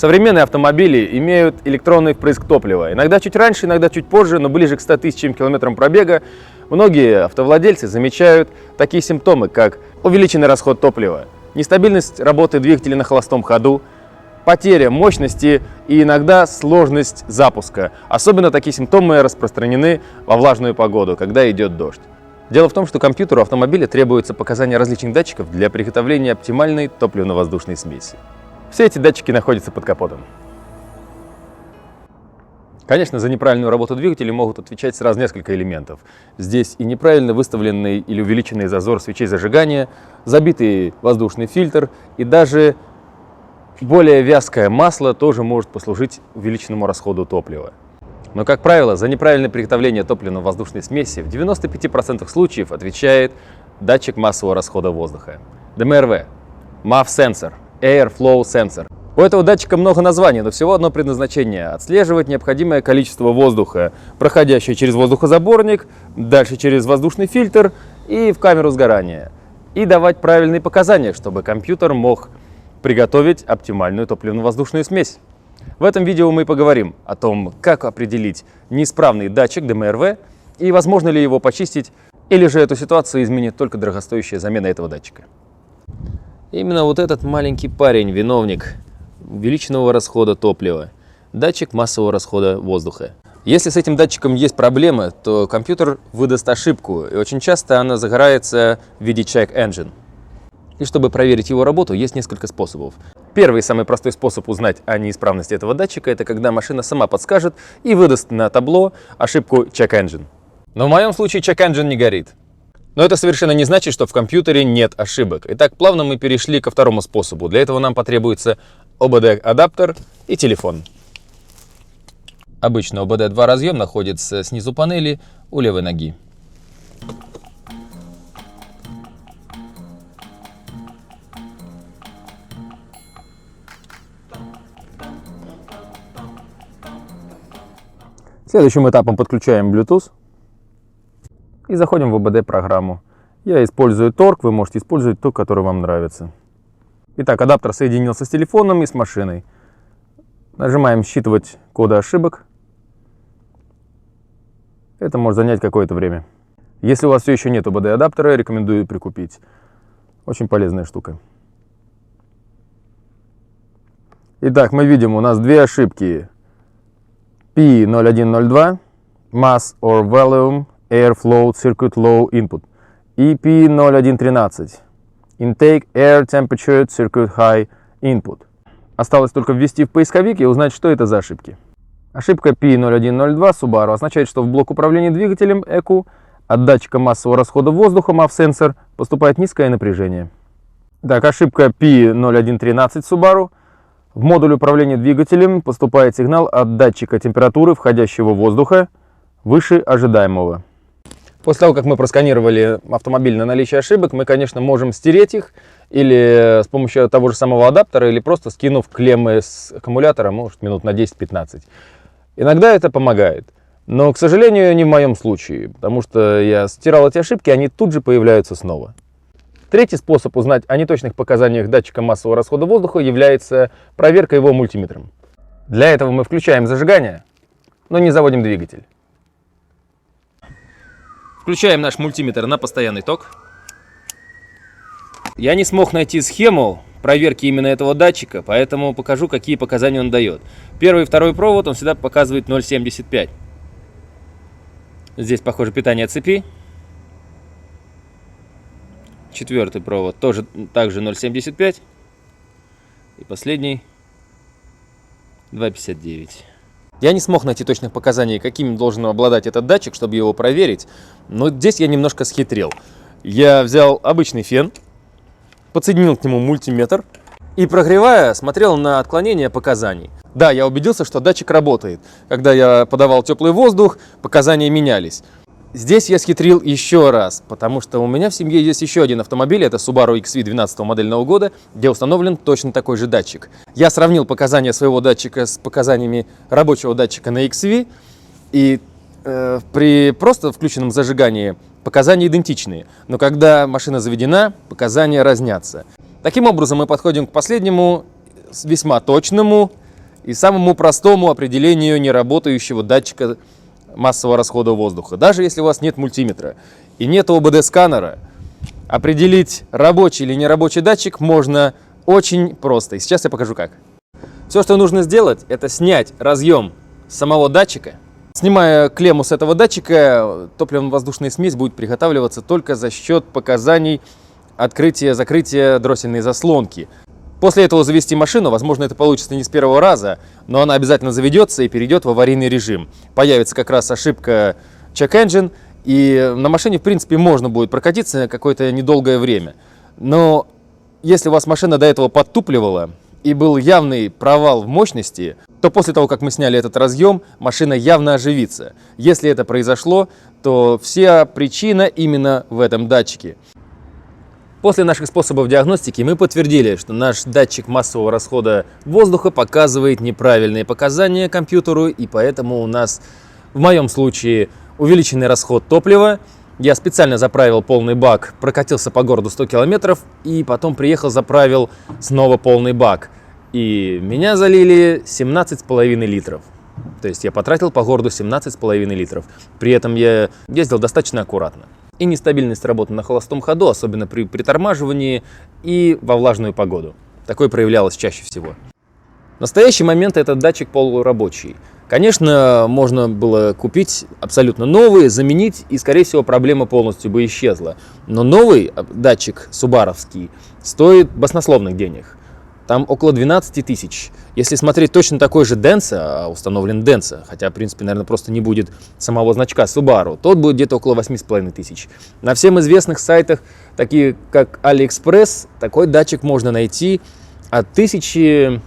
Современные автомобили имеют электронный впрыск топлива. Иногда чуть раньше, иногда чуть позже, но ближе к 100 тысячам километрам пробега многие автовладельцы замечают такие симптомы, как увеличенный расход топлива, нестабильность работы двигателя на холостом ходу, потеря мощности и иногда сложность запуска. Особенно такие симптомы распространены во влажную погоду, когда идет дождь. Дело в том, что компьютеру автомобиля требуются показания различных датчиков для приготовления оптимальной топливно-воздушной смеси. Все эти датчики находятся под капотом. Конечно, за неправильную работу двигателя могут отвечать сразу несколько элементов. Здесь и неправильно выставленный или увеличенный зазор свечей зажигания, забитый воздушный фильтр и даже более вязкое масло тоже может послужить увеличенному расходу топлива. Но, как правило, за неправильное приготовление топливно-воздушной смеси в 95% случаев отвечает датчик массового расхода воздуха. ДМРВ, MAF Sensor, Air Flow Sensor. У этого датчика много названий, но всего одно предназначение – отслеживать необходимое количество воздуха, проходящее через воздухозаборник, дальше через воздушный фильтр и в камеру сгорания. И давать правильные показания, чтобы компьютер мог приготовить оптимальную топливно-воздушную смесь. В этом видео мы поговорим о том, как определить неисправный датчик ДМРВ и возможно ли его почистить, или же эту ситуацию изменит только дорогостоящая замена этого датчика. Именно вот этот маленький парень виновник увеличенного расхода топлива, датчик массового расхода воздуха. Если с этим датчиком есть проблемы, то компьютер выдаст ошибку, и очень часто она загорается в виде check engine. И чтобы проверить его работу, есть несколько способов. Первый и самый простой способ узнать о неисправности этого датчика – это когда машина сама подскажет и выдаст на табло ошибку check engine. Но в моем случае check engine не горит. Но это совершенно не значит, что в компьютере нет ошибок. Итак, плавно мы перешли ко второму способу. Для этого нам потребуется ОБД-адаптер и телефон. Обычно ОБД-2 разъем находится снизу панели у левой ноги. Следующим этапом подключаем Bluetooth и заходим в ОБД-программу. Я использую торг, вы можете использовать тот, который вам нравится. Итак, адаптер соединился с телефоном и с машиной. Нажимаем «Считывать коды ошибок». Это может занять какое-то время. Если у вас все еще нет ОБД-адаптера, рекомендую прикупить. Очень полезная штука. Итак, мы видим, у нас две ошибки. P0102 Mass or Volume Airflow Circuit Low Input и P0113 Intake Air Temperature Circuit High Input. Осталось только ввести в поисковик и узнать, что это за ошибки. Ошибка P0102 Subaru означает, что в блок управления двигателем ECU от датчика массового расхода воздуха MAF Sensor поступает низкое напряжение. Так, ошибка P0113 Subaru. В модуль управления двигателем поступает сигнал от датчика температуры входящего воздуха выше ожидаемого. После того, как мы просканировали автомобиль на наличие ошибок, мы, конечно, можем стереть их или с помощью того же самого адаптера, или просто скинув клеммы с аккумулятора, может, минут на 10-15. Иногда это помогает, но, к сожалению, не в моем случае, потому что я стирал эти ошибки, они тут же появляются снова. Третий способ узнать о неточных показаниях датчика массового расхода воздуха является проверка его мультиметром. Для этого мы включаем зажигание, но не заводим двигатель. Включаем наш мультиметр на постоянный ток. Я не смог найти схему проверки именно этого датчика, поэтому покажу, какие показания он дает. Первый и второй провод он всегда показывает 0,75. Здесь, похоже, питание цепи. Четвертый провод тоже также 0,75. И последний 2,59. Я не смог найти точных показаний, какими должен обладать этот датчик, чтобы его проверить. Но здесь я немножко схитрил. Я взял обычный фен, подсоединил к нему мультиметр и, прогревая, смотрел на отклонение показаний. Да, я убедился, что датчик работает. Когда я подавал теплый воздух, показания менялись. Здесь я схитрил еще раз, потому что у меня в семье есть еще один автомобиль, это Subaru XV 12 модельного года, где установлен точно такой же датчик. Я сравнил показания своего датчика с показаниями рабочего датчика на XV, и при просто включенном зажигании показания идентичные, но когда машина заведена, показания разнятся. Таким образом, мы подходим к последнему, весьма точному и самому простому определению неработающего датчика массового расхода воздуха. Даже если у вас нет мультиметра и нет ОБД-сканера, определить рабочий или нерабочий датчик можно очень просто. И сейчас я покажу как. Все, что нужно сделать, это снять разъем самого датчика. Снимая клемму с этого датчика, топливно-воздушная смесь будет приготавливаться только за счет показаний открытия-закрытия дроссельной заслонки. После этого завести машину, возможно, это получится не с первого раза, но она обязательно заведется и перейдет в аварийный режим. Появится как раз ошибка Check Engine, и на машине, в принципе, можно будет прокатиться какое-то недолгое время. Но если у вас машина до этого подтупливала и был явный провал в мощности, то после того, как мы сняли этот разъем, машина явно оживится. Если это произошло, то вся причина именно в этом датчике. После наших способов диагностики мы подтвердили, что наш датчик массового расхода воздуха показывает неправильные показания компьютеру, и поэтому у нас, в моем случае, увеличенный расход топлива. Я специально заправил полный бак, прокатился по городу 100 километров, и потом приехал, заправил снова полный бак. И меня залили 17,5 литров. То есть я потратил по городу 17,5 литров. При этом я ездил достаточно аккуратно. И нестабильность работы на холостом ходу, особенно при притормаживании и во влажную погоду. Такое проявлялось чаще всего. В настоящий момент этот датчик полурабочий. Конечно, можно было купить абсолютно новый, заменить, и, скорее всего, проблема полностью бы исчезла. Но новый датчик субаровский стоит баснословных денег. Там около 12 тысяч. Если смотреть точно такой же Denso, а установлен Denso, хотя, в принципе, наверное, просто не будет самого значка Subaru, тот будет где-то около 8,5 тысяч. На всем известных сайтах, такие как AliExpress, такой датчик можно найти от 1000,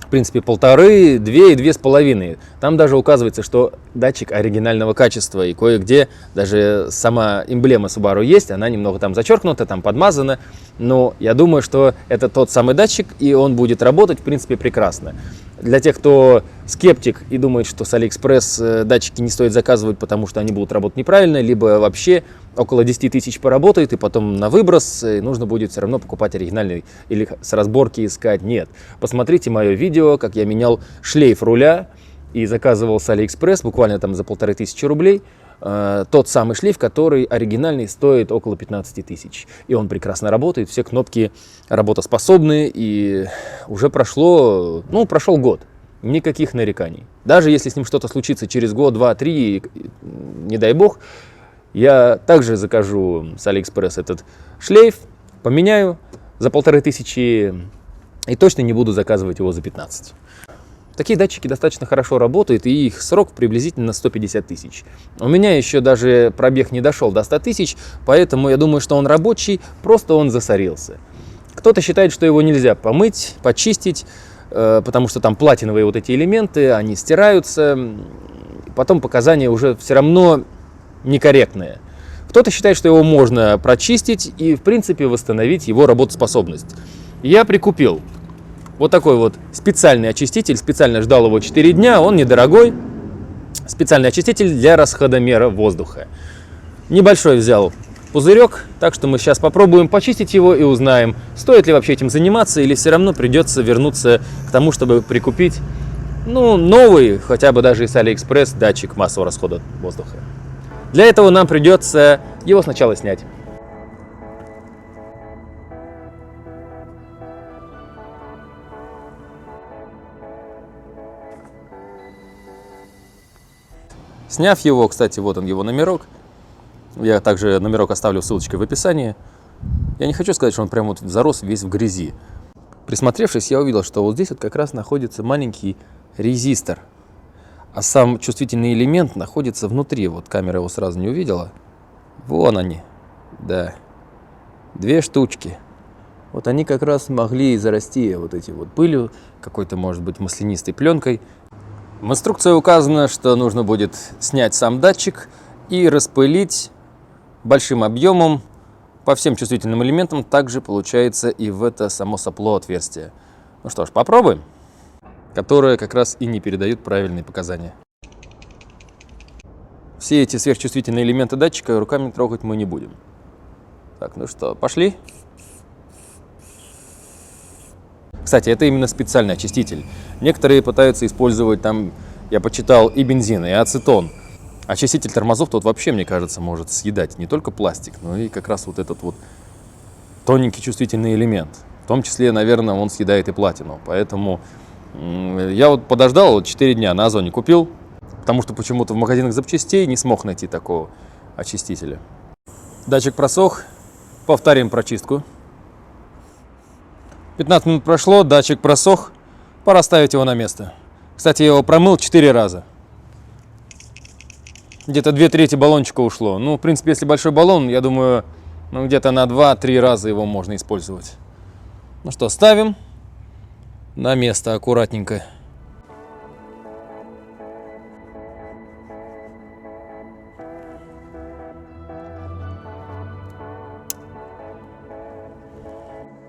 в принципе, 1,5, 2 и 2,5. Там даже указывается, что датчик оригинального качества, и кое-где даже сама эмблема Subaru есть, она немного там зачеркнута, там подмазана, но я думаю, что это тот самый датчик, и он будет работать, в принципе, прекрасно. Для тех, кто скептик и думает, что с AliExpress датчики не стоит заказывать, потому что они будут работать неправильно, либо вообще около 10 тысяч поработает, и потом на выброс нужно будет все равно покупать оригинальный или с разборки искать. Нет. Посмотрите мое видео, как я менял шлейф руля и заказывал с AliExpress буквально там за 1500 рублей. Тот самый шлейф, который оригинальный, стоит около 15 тысяч. И он прекрасно работает, все кнопки работоспособны, и уже прошел год. Никаких нареканий. Даже если с ним что-то случится через год, 2, 3, не дай бог, я также закажу с AliExpress этот шлейф, поменяю за 1500 и точно не буду заказывать его за 15. Такие датчики достаточно хорошо работают, и их срок приблизительно 150 тысяч. У меня еще даже пробег не дошел до 100 тысяч, поэтому я думаю, что он рабочий, просто он засорился. Кто-то считает, что его нельзя помыть, почистить, потому что там платиновые вот эти элементы, они стираются, потом показания уже все равно некорректные. Кто-то считает, что его можно прочистить и, в принципе, восстановить его работоспособность. Я прикупил вот такой вот специальный очиститель, специально ждал его 4 дня, он недорогой. Специальный очиститель для расходомера воздуха. Небольшой взял пузырек, так что мы сейчас попробуем почистить его и узнаем, стоит ли вообще этим заниматься, или все равно придется вернуться к тому, чтобы прикупить новый, хотя бы даже из AliExpress, датчик массового расхода воздуха. Для этого нам придется его сначала снять. Сняв его, кстати, вот он его номерок. Я также номерок оставлю ссылочкой в описании. Я не хочу сказать, что он прям вот зарос весь в грязи. Присмотревшись, я увидел, что вот здесь вот как раз находится маленький резистор. А сам чувствительный элемент находится внутри. Вот камера его сразу не увидела. Вон они. Да. 2 штучки. Вот они как раз могли зарасти вот эти вот пылью, какой-то, может быть, маслянистой пленкой. В инструкции указано, что нужно будет снять сам датчик и распылить большим объемом по всем чувствительным элементам. Также получается и в это само сопло отверстие. Ну что ж, попробуем. Которые как раз и не передают правильные показания. Все эти сверхчувствительные элементы датчика руками трогать мы не будем. Так, ну что, пошли? Кстати, это именно специальный очиститель. Некоторые пытаются использовать там, я почитал, и бензин, и ацетон. Очиститель тормозов тут вообще, мне кажется, может съедать не только пластик, но и как раз вот этот вот тоненький чувствительный элемент. В том числе, наверное, он съедает и платину. Поэтому я вот подождал 4 дня, на Озоне купил, потому что почему-то в магазинах запчастей не смог найти такого очистителя. Датчик просох, повторим прочистку. 15 минут прошло, датчик просох, пора ставить его на место. Кстати, я его промыл 4 раза. Где-то 2/3 баллончика ушло. Ну, в принципе, если большой баллон, я думаю, где-то на 2-3 раза его можно использовать. Ну что, ставим на место аккуратненько.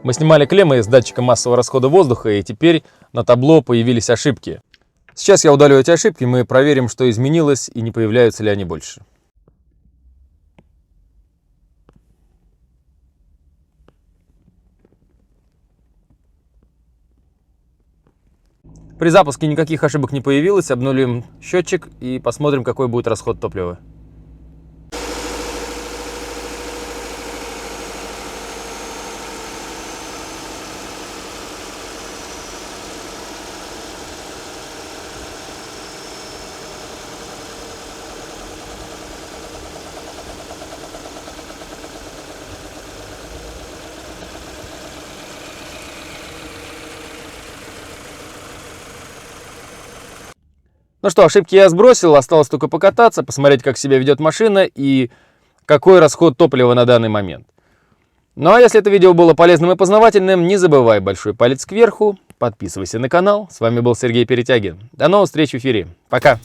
Мы снимали клеммы с датчика массового расхода воздуха, и теперь на табло появились ошибки. Сейчас я удалю эти ошибки, мы проверим, что изменилось и не появляются ли они больше. При запуске никаких ошибок не появилось, обнулим счетчик и посмотрим, какой будет расход топлива. Ну что, ошибки я сбросил, осталось только покататься, посмотреть, как себя ведет машина и какой расход топлива на данный момент. Ну а если это видео было полезным и познавательным, не забывай большой палец кверху, подписывайся на канал. С вами был Сергей Перетягин. До новых встреч в эфире. Пока!